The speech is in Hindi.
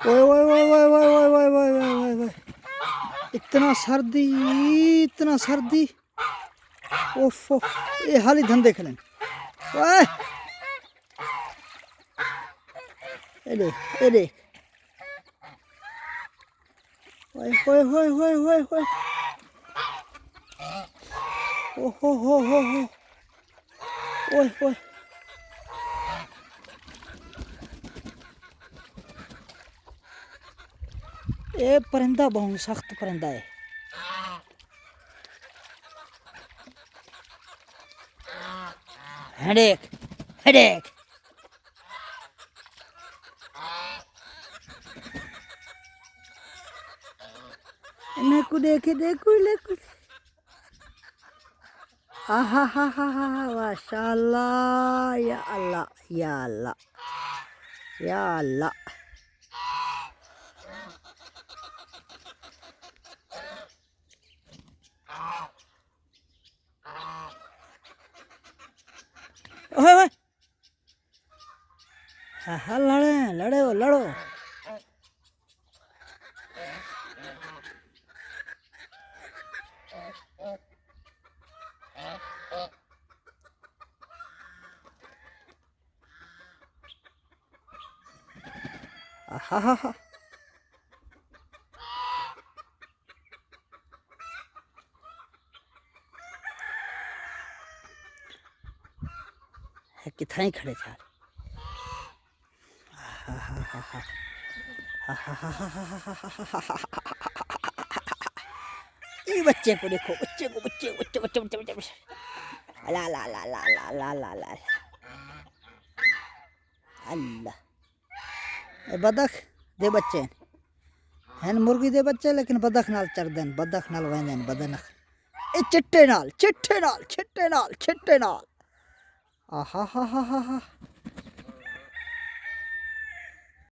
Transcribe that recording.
ओए ओए ओए ओए ओए ओए ओए ओए ओए ओए, इतना सर्दी, इतना सर्दी। ओफ ओफ, ये हाली धंधे खड़े। ओए ये देख, ये देख। ओए ओए ओए ओए ओए ओए, ओहो हो, ओए ओए। ये परिंदा बहुत सख्त परिंदा है। Headache, headache. देखो देखे देखो देखो। हा हा हा हा हा, माशाअल्लाह, या अल्लाह, या अल्लाह, या अल्लाह। ओए ओए, हाँ हाँ, लड़े लड़े लड़ो। हा हा हा, कितना ही खड़े थे। ये बच्चे को देखो, बच्चे को, बच्चे बच्चे बच्चे बच्चे बच्चे बच्चे। ला ला ला ला ला ला ला ला, अल्लाह। ये बदख दे बच्चे हैं, मुर्गी दे बच्चे, लेकिन बदख नाल चर देन, बदख नाल वेंदे न बदनख। ए चिट्टे नाल, चिट्टे नाल, चिट्टे नाल, चिट्टे नाल। आहा हा हा हा हा।